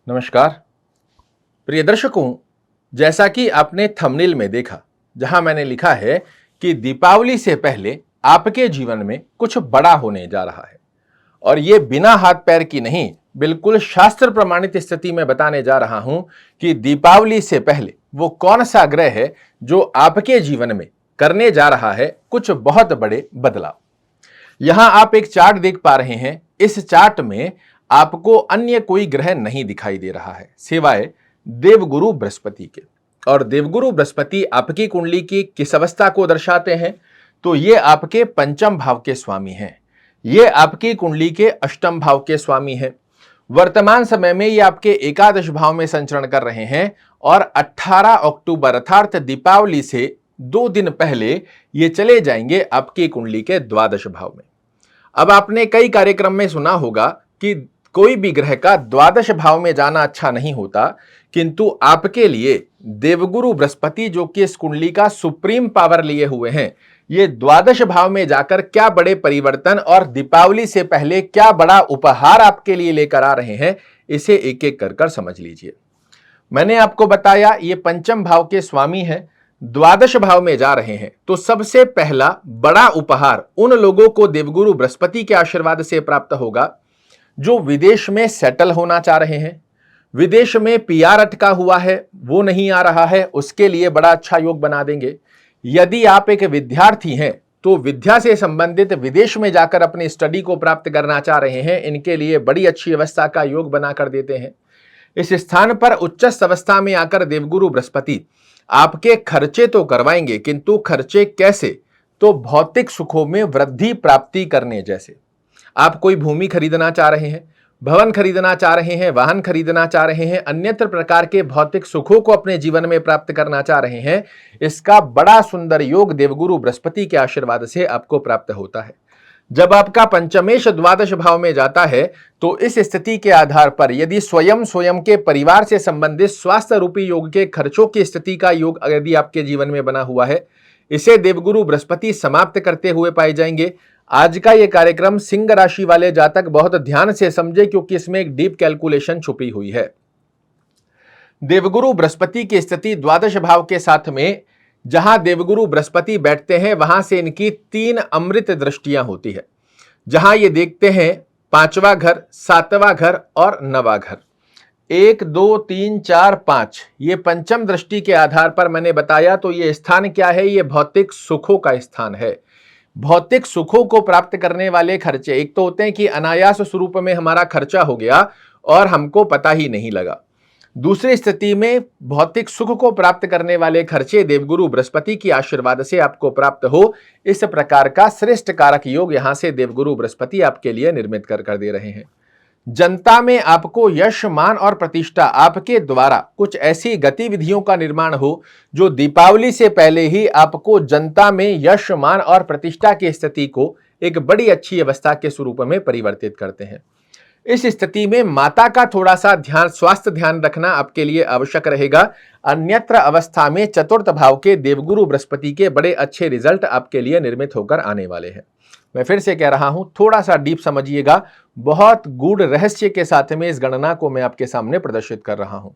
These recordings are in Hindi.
नमस्कार प्रिय दर्शकों, जैसा कि आपने थंबनेल में देखा, जहां मैंने लिखा है कि दीपावली से पहले आपके जीवन में कुछ बड़ा होने जा रहा है और ये बिना हाथ पैर की नहीं, बिल्कुल शास्त्र प्रमाणित स्थिति में बताने जा रहा हूं कि दीपावली से पहले वो कौन सा ग्रह है जो आपके जीवन में करने जा रहा है कुछ बहुत बड़े बदलाव। यहां आप एक चार्ट देख पा रहे हैं। इस चार्ट में आपको अन्य कोई ग्रह नहीं दिखाई दे रहा है सिवाय देवगुरु बृहस्पति के। और देवगुरु बृहस्पति आपकी कुंडली की किस अवस्था को दर्शाते हैं? तो ये आपके पंचम भाव के स्वामी हैं। ये आपकी कुंडली के अष्टम भाव के स्वामी हैं। वर्तमान समय में ये आपके एकादश भाव में संचरण कर रहे हैं और 18 अक्टूबर अर्थात दीपावली से 2 दिन पहले ये चले जाएंगे आपकी कुंडली के द्वादश भाव में। अब आपने कई कार्यक्रम में सुना होगा कि कोई भी ग्रह का द्वादश भाव में जाना अच्छा नहीं होता, किंतु आपके लिए देवगुरु बृहस्पति जो कि इस कुंडली का सुप्रीम पावर लिए हुए हैं, ये द्वादश भाव में जाकर क्या बड़े परिवर्तन और दीपावली से पहले क्या बड़ा उपहार आपके लिए लेकर आ रहे हैं, इसे एक एक कर समझ लीजिए। मैंने आपको बताया ये पंचम भाव के स्वामी हैं, द्वादश भाव में जा रहे हैं, तो सबसे पहला बड़ा उपहार उन लोगों को देवगुरु बृहस्पति के आशीर्वाद से प्राप्त होगा जो विदेश में सेटल होना चाह रहे हैं। विदेश में पीआर अटका हुआ है, वो नहीं आ रहा है, उसके लिए बड़ा अच्छा योग बना देंगे। यदि आप एक विद्यार्थी हैं तो विद्या से संबंधित विदेश में जाकर अपनी स्टडी को प्राप्त करना चाह रहे हैं, इनके लिए बड़ी अच्छी अवस्था का योग बना कर देते हैं। इस स्थान पर उच्चस्थ अवस्था में आकर देवगुरु बृहस्पति आपके खर्चे तो करवाएंगे, किंतु खर्चे कैसे? तो भौतिक सुखों में वृद्धि प्राप्ति करने जैसे। आप कोई भूमि खरीदना चाह रहे हैं, भवन खरीदना चाह रहे हैं, वाहन खरीदना चाह रहे हैं, अन्यत्र प्रकार के भौतिक सुखों को अपने जीवन में प्राप्त करना चाह रहे हैं, इसका बड़ा सुंदर योग देवगुरु बृहस्पति के आशीर्वाद से आपको प्राप्त होता है। जब आपका पंचमेश द्वादश भाव में जाता है तो इस स्थिति के आधार पर यदि स्वयं के परिवार से संबंधित स्वास्थ्य रूपी योग के खर्चों की स्थिति का योग यदि आपके जीवन में बना हुआ है, इसे देवगुरु बृहस्पति समाप्त करते हुए पाए जाएंगे। आज का यह कार्यक्रम सिंह राशि वाले जातक बहुत ध्यान से समझे, क्योंकि इसमें एक डीप कैलकुलेशन छुपी हुई है। देवगुरु बृहस्पति की स्थिति द्वादश भाव के साथ में जहां देवगुरु बृहस्पति बैठते हैं, वहां से इनकी 3 अमृत दृष्टियां होती है, जहां ये देखते हैं 5वां घर, 7वां घर और 9वां घर। 1 2 3 4 5 ये पंचम दृष्टि के आधार पर मैंने बताया। तो ये स्थान क्या है? ये भौतिक सुखों का स्थान है। भौतिक सुखों को प्राप्त करने वाले खर्चे एक तो होते हैं कि अनायास स्वरूप में हमारा खर्चा हो गया और हमको पता ही नहीं लगा। दूसरी स्थिति में भौतिक सुख को प्राप्त करने वाले खर्चे देवगुरु बृहस्पति की आशीर्वाद से आपको प्राप्त हो, इस प्रकार का श्रेष्ठ कारक योग यहां से देवगुरु बृहस्पति आपके लिए निर्मित कर दे रहे हैं। जनता में आपको यश, मान और प्रतिष्ठा आपके द्वारा कुछ ऐसी गतिविधियों का निर्माण हो जो दीपावली से पहले ही आपको जनता में यश, मान और प्रतिष्ठा की स्थिति को एक बड़ी अच्छी अवस्था के स्वरूप में परिवर्तित करते हैं। इस स्थिति में माता का थोड़ा सा स्वास्थ्य ध्यान रखना आपके लिए आवश्यक रहेगा। अन्यत्र अवस्था में चतुर्थ भाव के देवगुरु बृहस्पति के बड़े अच्छे रिजल्ट आपके लिए निर्मित होकर आने वाले हैं। मैं फिर से कह रहा हूं, थोड़ा सा डीप समझिएगा। बहुत गूढ़ रहस्य के साथ में इस गणना को मैं आपके सामने प्रदर्शित कर रहा हूं।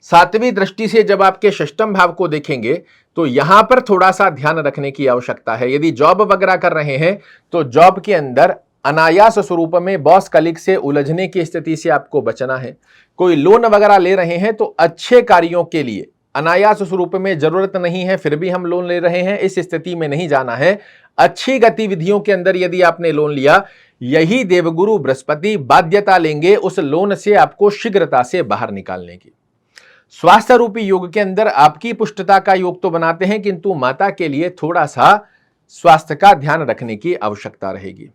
7वीं दृष्टि से जब आपके षष्ठम भाव को देखेंगे तो यहां पर थोड़ा सा ध्यान रखने की आवश्यकता है। यदि जॉब वगैरह कर रहे हैं तो जॉब के अंदर अनायास स्वरूप में बॉस कलीग से उलझने की स्थिति से आपको बचना है। कोई लोन वगैरह ले रहे हैं तो अच्छे कार्यों के लिए अनायास स्वरूप में जरूरत नहीं है, फिर भी हम लोन ले रहे हैं, इस स्थिति में नहीं जाना है। अच्छी गतिविधियों के अंदर यदि आपने लोन लिया, यही देवगुरु बृहस्पति बाध्यता लेंगे उस लोन से आपको शीघ्रता से बाहर निकालने की। स्वास्थ्य रूपी योग के अंदर आपकी पुष्टता का योग तो बनाते हैं, किंतु माता के लिए थोड़ा सा स्वास्थ्य का ध्यान रखने की आवश्यकता रहेगी।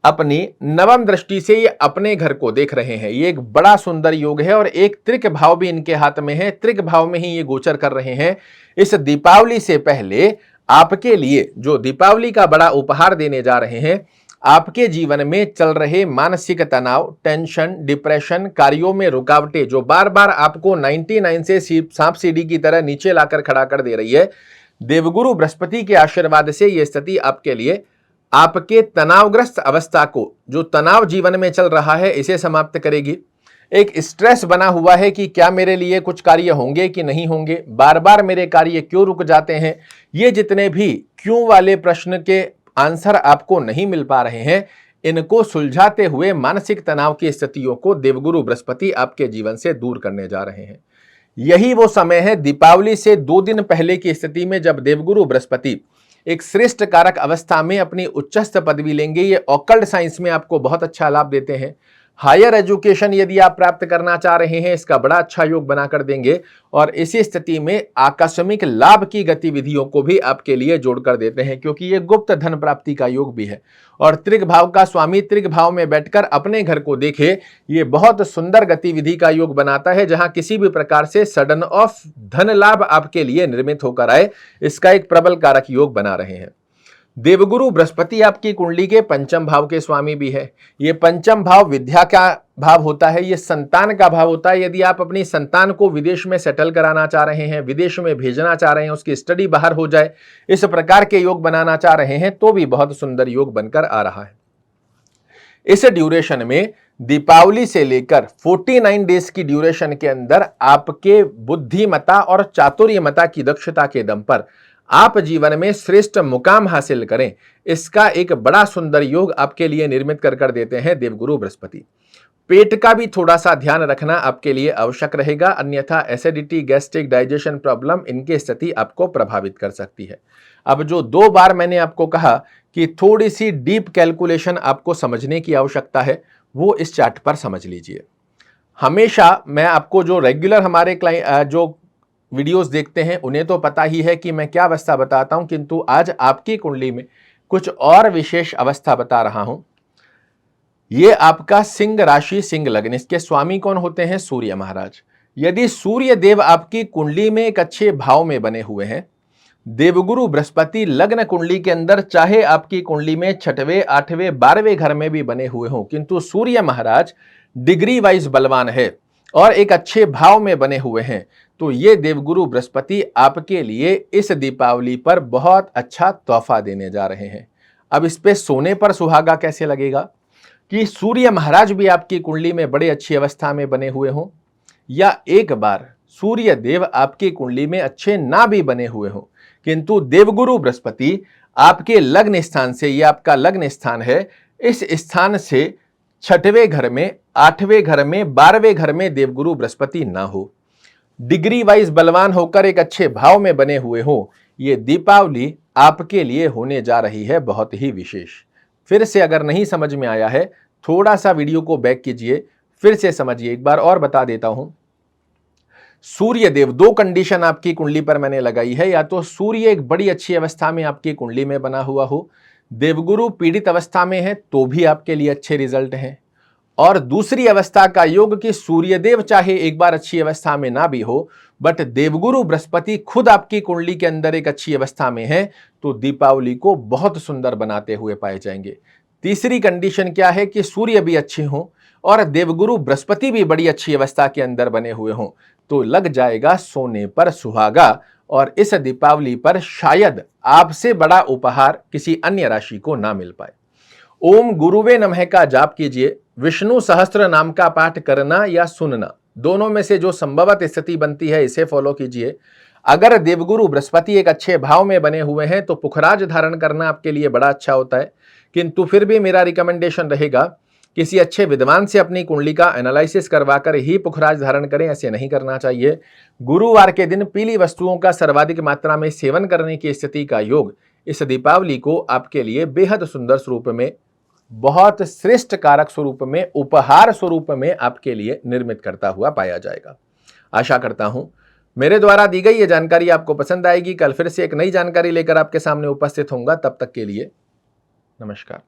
अपनी 9वीं दृष्टि से ये अपने घर को देख रहे हैं। ये एक बड़ा सुंदर योग है और एक त्रिक भाव भी इनके हाथ में है। त्रिक भाव में ही ये गोचर कर रहे हैं। इस दीपावली से पहले आपके लिए जो दीपावली का बड़ा उपहार देने जा रहे हैं, आपके जीवन में चल रहे मानसिक तनाव, टेंशन, डिप्रेशन, कार्यों में रुकावटें जो बार बार आपको 99 से सांप सीढ़ी की तरह नीचे लाकर खड़ा कर दे रही है, देवगुरु बृहस्पति के आशीर्वाद से यह स्थिति आपके लिए आपके तनावग्रस्त अवस्था को, जो तनाव जीवन में चल रहा है, इसे समाप्त करेगी। एक स्ट्रेस बना हुआ है कि क्या मेरे लिए कुछ कार्य होंगे कि नहीं होंगे, बार बार मेरे कार्य क्यों रुक जाते हैं। ये जितने भी क्यों वाले प्रश्न के आंसर आपको नहीं मिल पा रहे हैं, इनको सुलझाते हुए मानसिक तनाव की स्थितियों को देवगुरु बृहस्पति आपके जीवन से दूर करने जा रहे हैं। यही वो समय है दीपावली से 2 दिन पहले की स्थिति में, जब देवगुरु बृहस्पति एक श्रेष्ठ कारक अवस्था में अपनी उच्चस्थ पदवी लेंगे। ये ऑकल्ट साइंस में आपको बहुत अच्छा लाभ देते हैं। हायर एजुकेशन यदि आप प्राप्त करना चाह रहे हैं, इसका बड़ा अच्छा योग बनाकर देंगे और इसी स्थिति में आकस्मिक लाभ की गतिविधियों को भी आपके लिए जोड़कर देते हैं, क्योंकि ये गुप्त धन प्राप्ति का योग भी है। और त्रिक भाव का स्वामी त्रिक भाव में बैठकर अपने घर को देखे, ये बहुत सुंदर गतिविधि का योग बनाता है, जहां किसी भी प्रकार से सडन ऑफ धन लाभ आपके लिए निर्मित होकर आए, इसका एक प्रबल कारक योग बना रहे हैं। देवगुरु बृहस्पति आपकी कुंडली के पंचम भाव के स्वामी भी है। ये पंचम भाव विद्या का भाव होता है, ये संतान का भाव होता है। यदि आप अपनी संतान को विदेश में सेटल कराना चाह रहे हैं, विदेश में भेजना चाह रहे हैं, उसकी स्टडी बाहर हो जाए, इस प्रकार के योग बनाना चाह रहे हैं, तो भी बहुत सुंदर योग बनकर आ रहा है। इस ड्यूरेशन में दीपावली से लेकर 49 डेज की ड्यूरेशन के अंदर आपके बुद्धिमता और चातुर्यमता की दक्षता के दम पर आप जीवन में श्रेष्ठ मुकाम हासिल करें, इसका एक बड़ा सुंदर योग आपके लिए निर्मित कर देते हैं देवगुरु बृहस्पति। पेट का भी थोड़ा सा ध्यान रखना आपके लिए आवश्यक रहेगा, अन्यथा एसिडिटी, गैस्ट्रिक, डाइजेशन प्रॉब्लम, इनकी स्थिति आपको प्रभावित कर सकती है। अब जो 2 बार मैंने आपको कहा कि थोड़ी सी डीप कैलकुलेशन आपको समझने की आवश्यकता है, वो इस चार्ट पर समझ लीजिए। हमेशा मैं आपको जो रेगुलर हमारे जो वीडियोस देखते हैं उन्हें तो पता ही है कि मैं क्या अवस्था बताता हूं, किंतु आज आपकी कुंडली में कुछ और विशेष अवस्था बता रहा हूं। ये आपका सिंह राशि, सिंह लग्न, इसके स्वामी कौन होते हैं? सूर्य महाराज। यदि सूर्य देव आपकी कुंडली में एक अच्छे भाव में बने हुए हैं, देवगुरु बृहस्पति लग्न कुंडली के अंदर चाहे आपकी कुंडली में 6वें, 8वें, 12वें घर में भी बने हुए हों, किंतु सूर्य महाराज डिग्री वाइज बलवान है और एक अच्छे भाव में बने हुए हैं, तो ये देवगुरु बृहस्पति आपके लिए इस दीपावली पर बहुत अच्छा तोहफा देने जा रहे हैं। अब इस पे सोने पर सुहागा कैसे लगेगा कि सूर्य महाराज भी आपकी कुंडली में बड़े अच्छी अवस्था में बने हुए हों, या एक बार सूर्य देव आपकी कुंडली में अच्छे ना भी बने हुए हों, किंतु देवगुरु बृहस्पति आपके लग्न स्थान से, ये आपका लग्न स्थान है, इस स्थान से 6वें घर में, 8वें घर में, 12वें घर में देवगुरु बृहस्पति ना हो, डिग्री वाइज बलवान होकर एक अच्छे भाव में बने हुए हो, ये दीपावली आपके लिए होने जा रही है बहुत ही विशेष। फिर से अगर नहीं समझ में आया है, थोड़ा सा वीडियो को बैक कीजिए, फिर से समझिए। एक बार और बता देता हूं, सूर्य देव 2 कंडीशन आपकी कुंडली पर मैंने लगाई है, या तो सूर्य एक बड़ी अच्छी अवस्था में आपकी कुंडली में बना हुआ हो, देवगुरु पीड़ित अवस्था में है तो भी आपके लिए अच्छे रिजल्ट हैं, और दूसरी अवस्था का योग कि सूर्यदेव चाहे एक बार अच्छी अवस्था में ना भी हो, बट देवगुरु बृहस्पति खुद आपकी कुंडली के अंदर एक अच्छी अवस्था में है, तो दीपावली को बहुत सुंदर बनाते हुए पाए जाएंगे। तीसरी कंडीशन क्या है कि सूर्य भी अच्छे हों और देवगुरु बृहस्पति भी बड़ी अच्छी अवस्था के अंदर बने हुए हों, तो लग जाएगा सोने पर सुहागा, और इस दीपावली पर शायद आपसे बड़ा उपहार किसी अन्य राशि को ना मिल पाए। ओम गुरुवे नमः का जाप कीजिए, विष्णु सहस्त्र नाम का पाठ करना या सुनना, दोनों में से जो संभवत स्थिति बनती है इसे फॉलो कीजिए। अगर देवगुरु बृहस्पति एक अच्छे भाव में बने हुए हैं तो पुखराज धारण करना आपके लिए बड़ा अच्छा होता है, किंतु फिर भी मेरा रिकमेंडेशन रहेगा किसी अच्छे विद्वान से अपनी कुंडली का एनालिसिस करवाकर ही पुखराज धारण करें, ऐसे नहीं करना चाहिए। गुरुवार के दिन पीली वस्तुओं का सर्वाधिक मात्रा में सेवन करने की स्थिति का योग इस दीपावली को आपके लिए बेहद सुंदर स्वरूप में, बहुत श्रेष्ठ कारक स्वरूप में, उपहार स्वरूप में आपके लिए निर्मित करता हुआ पाया जाएगा। आशा करता हूं मेरे द्वारा दी गई ये जानकारी आपको पसंद आएगी। कल फिर से एक नई जानकारी लेकर आपके सामने उपस्थित होऊंगा, तब तक के लिए नमस्कार।